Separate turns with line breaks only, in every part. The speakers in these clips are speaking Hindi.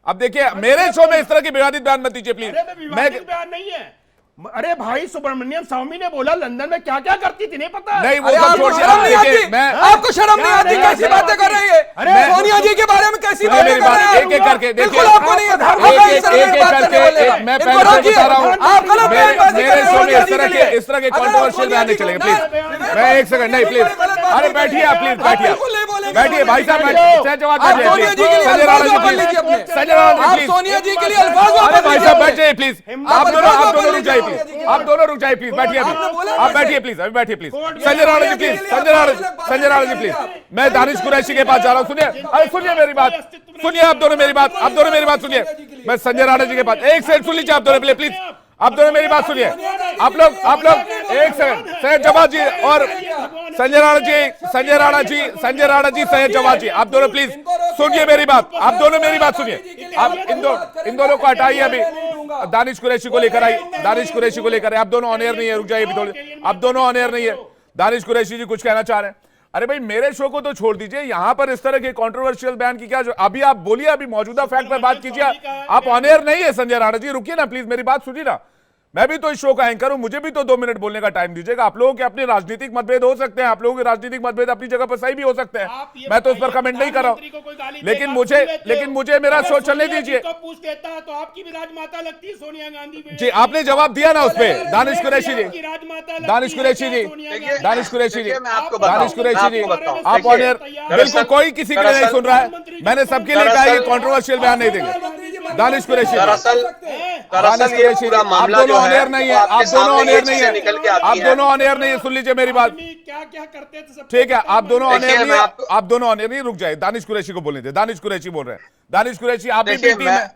अब देखिए मेरे शो में इस तरह की विवादित बयान मत दीजिए प्लीज। मैं
बयान नहीं है। अरे भाई सुब्रमण्यम स्वामी ने बोला लंदन में क्या क्या करती थी नहीं पता
नहीं, वो
अरे
सब
आपको
छोड़
शर्म नहीं आती?
देखिए, मैं
आपको शर्म नहीं आती? कैसी बातें कर रही है?
अरे
सोनिया जी के बारे में कैसी बातें
मेरी
कर
बात
रहे हैं?
एक एक करके देखिए,
बिल्कुल आपको नहीं है।
एक एक करके मैं पहले से बता रहा हूँ,
आप गलत बयानबाजी कर
मेरे
रहे
शो
हो
में इस तरह के कंट्रोवर्शियल बयान नहीं चलेंगे प्लीज। मैं एक सेकंड, नहीं प्लीज, अरे बैठिए आप प्लीज, बैठिए भाई साहब, जवाब दीजिए संजय राणा जी प्लीज, संजय राणा जी प्लीज,
सोनिया जी के लिए अल्फाज
अरे भाई साहब बैठ जाइए प्लीज, आप दोनों रुक जाइए प्लीज, आप दोनों रुक जाइए प्लीज, बैठिए आप बैठिए प्लीज, अभी बैठिए please, Sanjay Rana ji please, Sanjay Rana ji please, मैं दानिश कुरैशी के पास जा रहा हूँ, सुनिए, अरे सुनिए मेरी बात, सुनिए आप दोनों मेरी बात सुनिए, मैं संजय राणा जी के पास, एक सेकंड सुन लीजिए आप दोनों प्लीज, आप दोनों मेरी बात सुनिए, आप लोग एक सेकंड, सैयद जवाद जी और संजय राणा जी, सैयद जवाद जी, आप दोनों प्लीज सुनिए मेरी बात, आप दोनों मेरी बात सुनिए, आप इन दोनों को हटाइए, अभी दानिश कुरैशी को लेकर आई, आप दोनों ऑन एयर नहीं है, रुक जाइए थोड़ी, आप दोनों ऑन एयर नहीं है, दानिश कुरैशी जी कुछ कहना चाह रहे हैं। अरे भाई मेरे शो को तो छोड़ दीजिए, यहां पर इस तरह के कंट्रोवर्शियल बयान की क्या, अभी आप बोलिए, अभी मौजूदा फैक्ट पर बात कीजिए, आप ऑन एयर नहीं है संजय राणा जी, रुकिए ना प्लीज, मेरी बात सुनिए ना, मैं भी तो इस शो का एंकर हूं, मुझे भी तो 2 मिनट बोलने का टाइम दीजिएगा। आप लोगों के अपने राजनीतिक मतभेद हो सकते हैं, आप लोगों के राजनीतिक मतभेद अपनी जगह पर सही भी हो सकते हैं, मैं तो उस पर कमेंट नहीं कर रहा हूं, लेकिन मुझे मेरा शो चलने दीजिए।
पूछ देता है तो आपकी भी राजमाता लगती है सोनिया गांधी
जी, आपने जवाब दिया ना उस पर, दानिश कुरैशी जी, दानिश कुरैशी जी, आप ऑन एयर, बिल्कुल कोई किसी के लिए नहीं सुन रहा है, मैंने सबके लिए कहा कि कंट्रोवर्शियल बयान नहीं देंगे। दानिश कुरैशी, आप दोनों ऑन एयर नहीं है, आप दोनों ऑन एयर नहीं है, आप दोनों ऑन एयर नहीं है, सुन लीजिए मेरी बात,
क्या क्या करते थे सब
ठीक है, आप दोनों ऑन एयर नहीं है, आप दोनों ऑन एयर नहीं, रुक जाए, दानिश कुरैशी को बोलने दे, दानिश कुरैशी बोल रहे हैं, दानिश कुरैशी आप भी टीम में।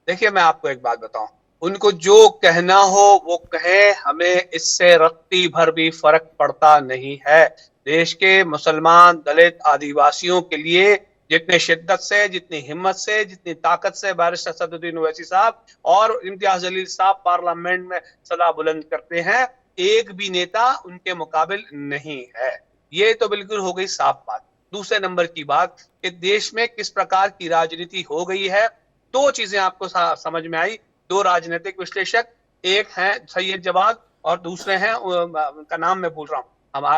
देखिए मैं आपको एक बात बताऊं, उनको जो कहना हो वो कहें, हमें इससे रत्ती भर भी फर्क पड़ता नहीं है। देश के मुसलमान, दलित, आदिवासियों के लिए जितने शिद्दत से, जितनी हिम्मत से, जितनी ताकत से बैरिस्टर सदरुद्दीन ओवैसी साहब और इम्तियाज जलील साहब पार्लियामेंट में सदा बुलंद करते हैं, एक भी नेता उनके मुकाबिल नहीं है। ये तो बिल्कुल हो गई साफ बात। दूसरे नंबर की बात कि देश में किस प्रकार की राजनीति हो गई है, 2 चीजें आपको समझ में आई। 2 राजनीतिक विश्लेषक, एक हैं सैयद जवाद और दूसरे हैं, उनका नाम मैं भूल रहा हूं,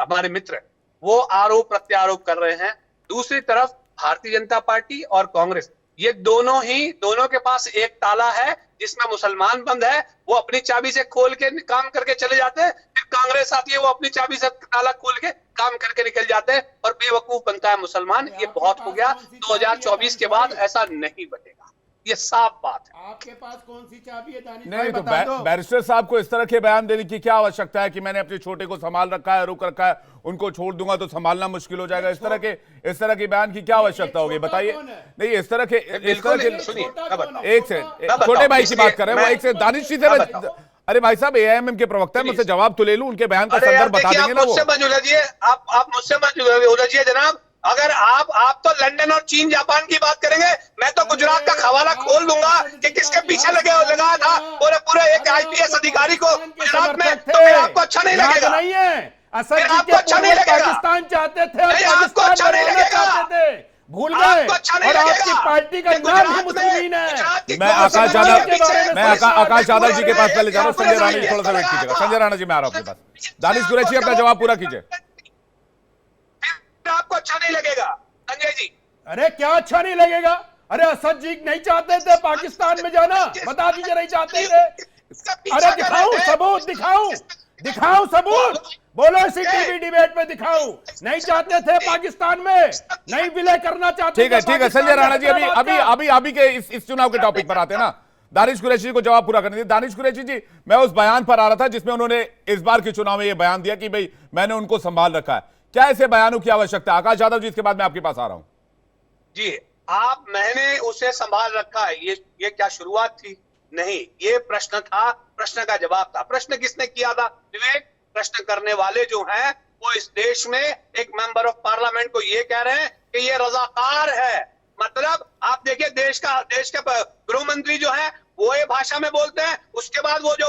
हमारे मित्र, वो आरोप प्रत्यारोप कर रहे हैं। दूसरी तरफ भारतीय जनता पार्टी और कांग्रेस, ये दोनों के पास एक ताला है जिसमें मुसलमान बंद है, वो अपनी चाबी से खोल के काम करके चले जाते हैं, फिर कांग्रेस आती है, वो अपनी चाबी से ताला खोल के काम करके निकल जाते हैं और बेवकूफ बनता है मुसलमान। ये बहुत हो गया, 2024 के बाद ऐसा नहीं बनेगा, ये साफ बात है।
आपके पास कौन सी चाबी है दानिश
नहीं
भाई,
तो
बता दो।
बैरिस्टर साहब को इस तरह के बयान देने की क्या आवश्यकता है कि मैंने अपने छोटे को संभाल रखा है, रोक रखा है, उनको छोड़ दूंगा तो संभालना मुश्किल हो जाएगा, इस तरह के बयान की क्या आवश्यकता होगी बताइए। नहीं इस तरह के
सुनिए,
एक से छोटे भाई की बात कर रहे हैं, एक से दानिश जी से, अरे भाई साहब एआईएमएम के प्रवक्ता है, मुझसे जवाब तो ले लूं, उनके बयान का संदर्भ बता देंगे ना वो।
मुझसे मत उलझिए, आप मुझसे मत उलझिए जनाब। अगर आप तो लंदन और चीन जापान की बात करेंगे, मैं तो गुजरात का खवाला खोल दूंगा कि किसके पीछे लगाया था पूरे एक आईपीएस अधिकारी को गुजरात में, तो फिर आपको अच्छा नहीं लगेगा।
नहीं है, असद जी
आपको अच्छा नहीं लगेगा,
पाकिस्तान चाहते थे और
आपको अच्छा नहीं लगेगा,
भूल गए,
अच्छा नहीं
और आपकी
लगेगा।
पार्टी का नाम ही मुस्लिमीन है।
मैं आकाश यादव जी के पास पहले जा रहा हूँ, संजय राणा जी थोड़ा सा वेट कीजिएगा, संजय राणा जी मैं आ रहा हूँ आपके पास, दानिश कुरैशी अपना जवाब पूरा कीजिए।
आपको अच्छा नहीं लगेगा संजय जी।
अरे क्या अच्छा नहीं लगेगा, अरे असद जी नहीं चाहते थे पाकिस्तान में जाना, बता दीजिए नहीं चाहते थे। अरे दिखाऊं सबूत, दिखाऊं सबूत, बोलो इसी टीवी डिबेट में दिखाऊं, नहीं चाहते थे पाकिस्तान में, नहीं विलय करना चाहते।
ठीक है संजय राणा जी, अभी के इस चुनाव के टॉपिक पर आते हैं ना, दानिश कुरैशी को जवाब पूरा करने दीजिए। दानिश कुरैशी जी, मैं उस बयान पर आ रहा था जिसमें उन्होंने इस बार के चुनाव में यह बयान दिया कि भाई मैंने उनको संभाल रखा है, क्या ऐसे बयानों की आवश्यकता है? आकाश यादव जी इसके बाद मैं आपके पास आ रहा हूं
जी। मैंने उसे संभाल रखा है, ये क्या शुरुआत थी? नहीं, ये प्रश्न था, प्रश्न का जवाब था। प्रश्न किसने किया था विवेक? प्रश्न करने वाले जो हैं वो इस देश में एक मेंबर ऑफ पार्लियामेंट को ये कह रहे हैं कि ये रजाकार है। मतलब आप देखिए, देश के गृह मंत्री जो है वो ये भाषा में बोलते हैं, उसके बाद वो जो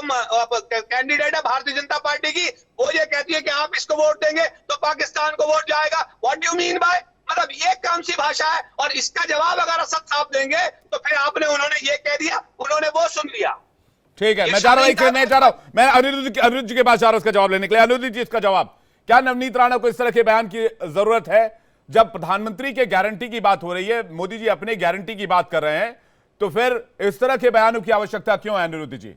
कैंडिडेट है भारतीय जनता पार्टी की, वो ये कहती है कि आप इसको वोट देंगे तो पाकिस्तान को वोट जाएगा। What do you mean by? मतलब ये कौन सी भाषा है? और इसका जवाब अगर असद साहब देंगे तो फिर आपने उन्होंने ये कह दिया, उन्होंने वो सुन लिया।
ठीक है, मैं जा रहा हूं, मैं जा रहा हूं, मैं अनिरुद्ध जी के पास जा रहा हूं उसका जवाब लेने के लिए। अनिरुद्ध जी, इसका जवाब क्या नवनीत राणा को इस तरह के बयान की जरूरत है? जब प्रधानमंत्री के गारंटी की बात हो रही है, मोदी जी अपने गारंटी की बात कर रहे हैं, तो फिर इस तरह के बयानों की आवश्यकता क्यों है अनिरुद्ध जी?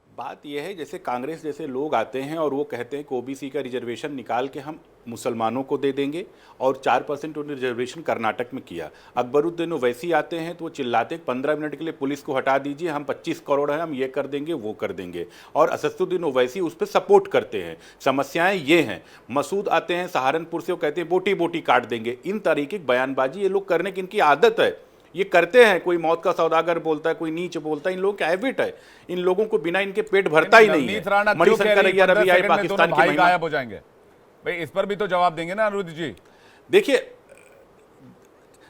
बात यह है, जैसे कांग्रेस जैसे लोग आते हैं और वो कहते हैं कि ओबीसी का रिजर्वेशन निकाल के हम मुसलमानों को दे देंगे, और 4% उन्होंने रिजर्वेशन कर्नाटक में किया। अकबरुद्दीन ओवैसी आते हैं तो वो चिल्लाते हैं 15 मिनट के लिए पुलिस को हटा दीजिए, हम 25 करोड़ हैं, हम ये कर देंगे वो कर देंगे, और असदुद्दीन ओवैसी उस पर सपोर्ट करते हैं। समस्याएं ये हैं। मसूद आते हैं सहारनपुर से, वो कहते हैं बोटी बोटी काट देंगे। इन तरीके की बयानबाजी ये लोग करने की इनकी आदत है, ये करते हैं। कोई मौत का सौदागर बोलता है, कोई नीच बोलता है, इन लोगों का हैबिट है। इन लोगों को बिना इनके पेट भरता ही नहीं है। मणिशंकर अय्यर अभी आए पाकिस्तान की महिला,
गायब हो जाएंगे भाई, इस पर भी तो जवाब देंगे ना अनिरुद्ध जी?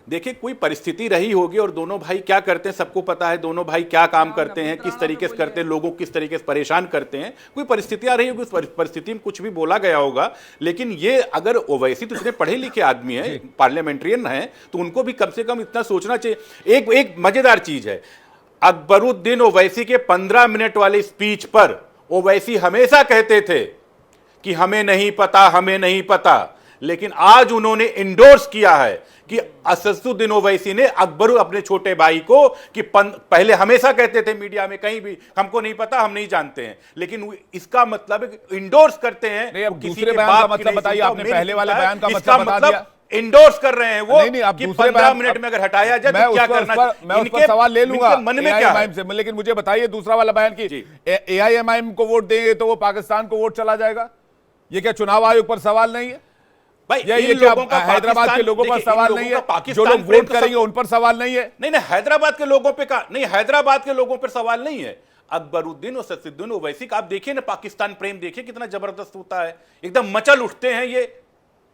देखिए कोई परिस्थिति रही होगी, और दोनों भाई क्या करते हैं सबको पता है। दोनों भाई क्या काम करते हैं, किस तरीके से करते हैं, लोगों को किस तरीके से परेशान करते हैं। कोई परिस्थितियां रही होगी, उस परिस्थिति में कुछ भी बोला गया होगा। लेकिन ये अगर ओवैसी तो इतने पढ़े लिखे आदमी है, पार्लियामेंट्रियन है, तो उनको भी कम से कम इतना सोचना चाहिए। एक मजेदार चीज है, अकबरुद्दीन ओवैसी के 15 मिनट वाले स्पीच पर ओवैसी हमेशा कहते थे कि हमें नहीं पता, हमें नहीं पता। लेकिन आज उन्होंने इंडोर्स किया है कि असदुद्दीन ओवैसी ने अकबर अपने छोटे भाई को कि पहले हमेशा कहते थे मीडिया में कहीं भी हमको नहीं पता, हम नहीं जानते हैं, लेकिन इसका मतलब इंडोर्स करते हैं।
किसी के बयान का मतलब बताइए, आपने पहले वाले बयान का मतलब बता दिया।
इंडोर्स कर रहे हैं वो
नहीं, आप
कि
दूसरे
15 मिनट में अगर हटाया जाए तो क्या करना चाहिए।
मैं उस पर सवाल ले लूंगा
मन में क्या है
से, लेकिन मुझे बताइए दूसरा वाला बयान की AIMIM को वोट देंगे तो वो पाकिस्तान को वोट चला जाएगा, ये क्या चुनाव आयोग पर सवाल नहीं है
भाई?
ये लोगों का हैदराबाद के लोगों पर सवाल नहीं है, जो लोग वोट करेंगे उन पर सवाल नहीं है?
नहीं, हैदराबाद के लोगों पे का नहीं, हैदराबाद के लोगों पर सवाल नहीं है। अकबरुद्दीन और असदुद्दीन ओवैसी का आप देखिए ना, पाकिस्तान प्रेम देखिए कितना जबरदस्त होता है। एकदम मचल उठते हैं ये,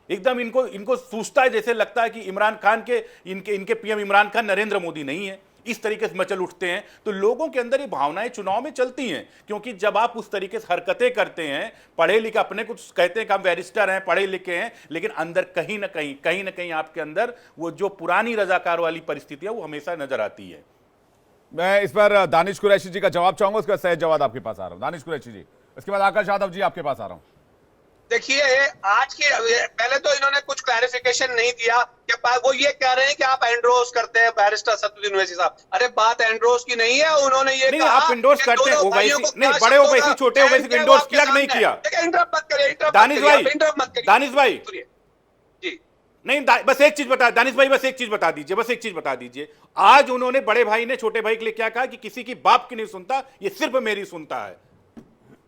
एकदम इनको सूझता है जैसे लगता है कि इमरान खान के इनके पीएम इमरान खान नरेंद्र मोदी नहीं है। इस तरीके से मचल उठते हैं। तो लोगों के अंदर ये भावनाएं चुनाव में चलती हैं, क्योंकि जब आप उस तरीके से हरकतें करते हैं, पढ़े लिखे अपने कुछ कहते हैं कि हम बैरिस्टर हैं, पढ़े लिखे हैं, लेकिन अंदर कहीं ना कहीं आपके अंदर वो जो पुरानी रजाकार वाली परिस्थिति है वो हमेशा नजर आती है।
मैं इस पर दानिश कुरैशी जी का जवाब चाहूंगा, उसका सहज जवाब आपके पास आ रहा हूं। दानिश कुरैशी जी, उसके बाद आकाश यादव जी आपके पास आ रहा हूं।
देखिए, आज के पहले तो इन्होंने कुछ क्लैरिफिकेशन नहीं दिया कि वो ये कह रहे हैं कि आप एंडोर्स करते हैं बैरिस्टर असदुद्दीन ओवैसी साहब। अरे बात एंडोर्स की नहीं है, उन्होंने ये
नहीं,
कहा
आप एंडोर्स करते हैं ओवैसी, नहीं बड़े ओवैसी छोटे ओवैसी को एंडोर्स किया कि नहीं किया?
इंटरप्ट मत करिए
दानिश भाई, दानिश भाई
जी
नहीं, बस एक चीज बता, दानिश भाई बस एक चीज बता दीजिए, बस एक चीज बता दीजिए। आज उन्होंने बड़े भाई ने छोटे भाई के लिए क्या कहा कि किसी की बाप की नहीं सुनता, ये सिर्फ मेरी सुनता है।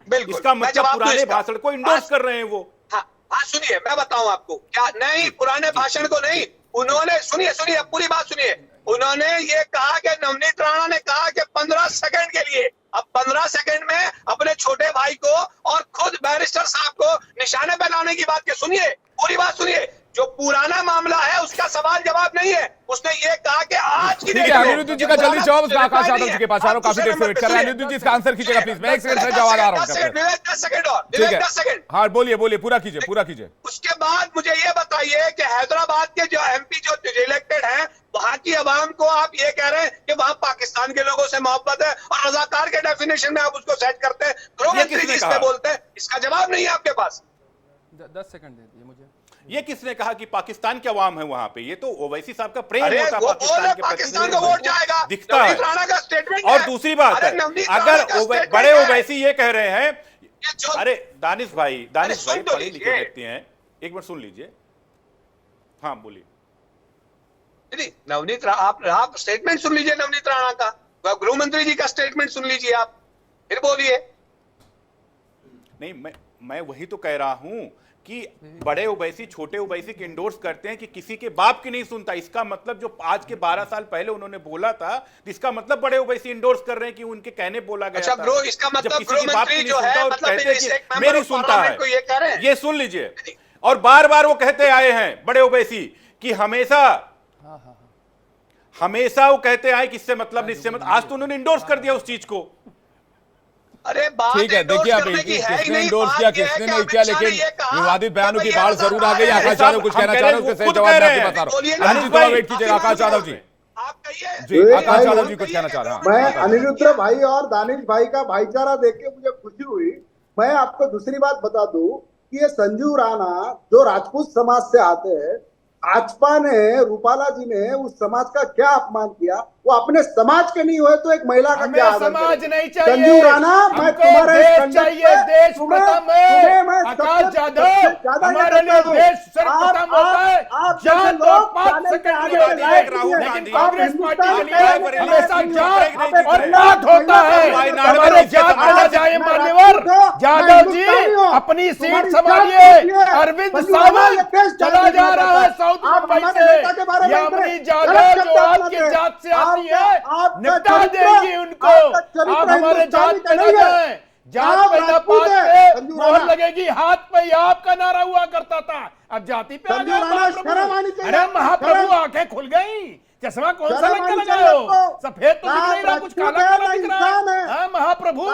बिल्कुल,
इसका मतलब पुराने भाषण को इंडोर्स कर रहे हैं वो।
हाँ सुनिए, मैं बताऊं आपको क्या। नहीं, पुराने भाषण को नहीं, उन्होंने सुनिए पूरी बात सुनिए। उन्होंने ये कहा कि नवनीत राणा ने कहा कि 15 सेकंड के लिए, अब 15 सेकंड में अपने छोटे भाई को और खुद बैरिस्टर साहब को निशाने पे लाने की बात के सुनिए, पूरी बात सुनिए। जो पुराना मामला है उसका सवाल जवाब नहीं है। उसने ये कहा कि आज की
ठीक है, अनिरुद्ध जी का जल्दी जवाब, उसका आकाश यादव जी के पास आ रहा हूं, काफी देर से वेट कर रहे हैं। अनिरुद्ध जी इसका आंसर कीजिएगा प्लीज, मैं 1 सेकंड से जवाब आ रहा हूं।
10 सेकंड और,
ठीक है,
10 सेकंड।
हाँ बोलिए, पूरा कीजिए।
उसके बाद मुझे ये बताइए कि हैदराबाद के जो MP जो इलेक्टेड हैं, वहां की आवाम को आप ये कह रहे हैं कि वहां पाकिस्तान के लोगों से मोहब्बत है, और रजाकार के डेफिनेशन में आप उसको सेट करते हैं, गृहमंत्री जी इसमें बोलते हैं। इसका जवाब नहीं है आपके पास।
10 सेकंड दे दिए मुझे।
ये किसने कहा कि पाकिस्तान के अवाम है वहां पे? ये तो ओवैसी साहब का प्रेम
अरे
होता है
पाकिस्तान को वोट जाएगा,
दिखता है।
राणा का स्टेटमेंट
और दूसरी बात है, अगर बड़े ओवैसी ये कह रहे हैं, अरे दानिश भाई पढ़े लिखे व्यक्ति हैं, एक मिनट सुन लीजिए। हाँ बोलिए।
नवनीत आप स्टेटमेंट सुन लीजिए नवनीत राणा का, गृह मंत्री जी का स्टेटमेंट सुन लीजिए आप, फिर बोलिए।
नहीं, मैं वही तो कह रहा हूं कि बड़े ओवैसी छोटे ओवैसी के इंडोर्स करते हैं कि किसी के बाप की नहीं सुनता। इसका मतलब जो आज के 12 साल पहले उन्होंने बोला था, इसका मतलब बड़े ओवैसी इंडोर्स कर रहे हैं कि उनके कहने बोला गया था।
ब्रो, इसका मतलब
किसी की बाप की नहीं सुनता और कहते हैं कि मेरी सुनता है। ये सुन लीजिए। और बार बार वो कहते आए हैं बड़े ओवैसी कि हमेशा वो कहते आए कि इससे मतलब नहीं, इससे मतलब। आज तो उन्होंने इंडोर्स कर दिया उस चीज को।
अरे बात
ठीक है,
endorse
देखिए आप
करने की है ही
किसने
नहीं,
endorse
बात
किया,
ये है
किसने
कि
नहीं किया,
अमित शाह ने
लेकिन
ये कहा
विवादित बयानों की
कि
बाढ़
भैया
जरूर आ गई।
ये
आकाश
साहब,
यादव कुछ
हम
कहना
कह
चाह
रहे
रहे हैं,
हैं,
उसके
वो
सही
खुद
जवाब
कह
मैं
रहे
आपको
हैं।
बता रहा
बोलिए
हूँ।
ना,
अनिल जी थोड़ा वेट
भाई,
कीजिएगा, आकाश यादव जी।
आप कहिए
जी, आकाश यादव जी कुछ कहना चाह रहे हैं।
मैं अनिरुद्ध भाई और दानिश भाई का भाईचारा देख के मुझे खुशी हुई। मैं आपको दूसरी बात बता दूं कि ये संजीव राणा जो राजपूत समाज से आते हैं, भाजपा ने, रूपाला जी ने उस समाज का क्या अपमान किया। वो अपने समाज के नहीं हुए तो एक महिला का
हमें
क्या आदर
समाज
करेंगे?
नहीं चाहिए,
संजीव राणा, मैं
हमको
तुम्हारे
देश
कंडक्ट
चाहिए,
पे
देश
तुम्हें-
प्रथम है।
तुम्हें मैं
आकाश
सबसे
यादव,
ज्यादा
हमारे
ये
लिए
कहता हूं।
देश सर्वप्रथम होता है।
आप
जात
जैसे
और
लोग
पात
चैनल
सेकंड
पे
की
आने
बात
के
है,
लायक
लेकिन
नहीं है।
कांग्रेस
आप
पार्टी के लिए
हिंदुस्तान के
हमेशा
लायक
जात
नहीं है।
और पात होता है। हमारे जात में जाए मान्यवर यादव जी, अपनी सीट संभालिए। अरविंद सावंत चला जा रहा है साउथ मुंबई से। यामिनी यादव जो आपकी जात से आती है, निपटा देंगी उनको। आप हमारे जात पे न जाए, जात पे न पात पे मोहर लगेगी, हाथ पे ही आपका नारा हुआ करता था, अब जाति पे आ गया महाप्रभु। अरे महाप्रभु, आंखें खुल गई। चश्मा कौन सा रंग का लगाए हो? सफेद तो दिख नहीं रहा, कुछ काला काला दिख रहा है। हाँ महाप्रभु,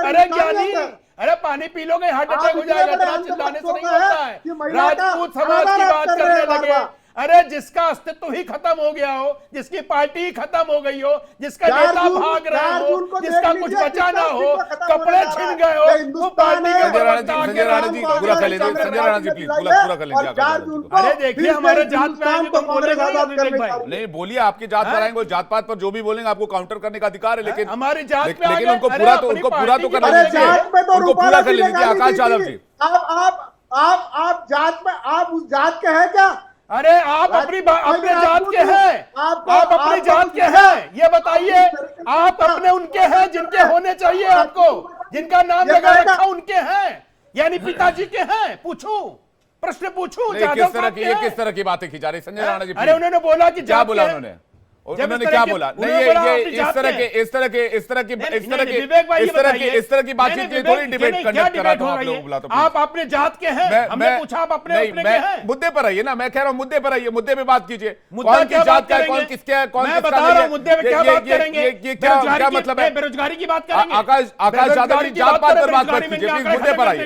अरे ज्ञानी, अरे पानी पी लोगे हार्ट अटैक हो जाएगा, इतना चिल्लाने से नहीं होता है। राजपूत समाज की बात करने लगे। अरे जिसका अस्तित्व ही खत्म हो गया हो, जिसकी पार्टी ही खत्म हो गई हो, जिसका नेता भाग रहे हो, जिसका कुछ बचा ना हो, कपड़े छिन गए हो, वो पार्टी के
संजय राणा जी पूरा कर लीजिए, संजय राणा जी प्लीज पूरा कर लीजिए, आकाश यादव जी।
अरे देखिए, हमारे जात पे आएंगे तो बोलेंगे विवेक भाई।
नहीं बोलिए, आपकी जात पर आएंगे, जात पात पर जो भी बोलेंगे आपको काउंटर करने का अधिकार है, लेकिन
हमारी जात पे
लेकिन
आगे,
उनको
अरे
पूरा तो
अपनी
उनको पूरा
पार्टी
तो
की
करने
बात
दीजिए,
जात में तो
उनको पूरा
रूपाला
कर
जी ने
लीजिए।
गाली
आकाश
दी
यादव
थी।
जी,
आप जात में, आप उस जात के हैं क्या?
अरे आप अपने जात के हैं, आप अपनी जात के हैं, ये बताइए। आप अपने उनके हैं जिनके होने चाहिए, आपको जिनका नाम लगा रखा उनके हैं, यानी पिताजी के हैं। पूछूं, प्रश्न पूछूं,
नहीं, किस तरह की, ये किस तरह की बातें की जा रही संजय राणा जी?
अरे उन्होंने बोला कि
क्या बोला उन्होंने क्या बोला? नहीं, ये इस तरह की बातचीत के थोड़ी डिबेट कंडक्ट करा तो आप लोग बुला तो
आप अपने जात के हैं, हमने पूछा आप अपने के हैं।
मुद्दे पर आइए ना, मैं कह रहा हूं मुद्दे पर आइए, मुद्दे पे बात कीजिए।
मुद्दा क्या बात करेंगे?
कौन किसके है, कौन
मैं
किसका
बता
नहीं
रहा
है?
हूं, मुद्दे पे क्या बात करेंगे?
ये क्या मतलब है?
बेरोजगारी की बात करेंगे।
आकाश यादव जी, जात पात पर बात मत कीजिए प्लीज, मुद्दे पर आइए।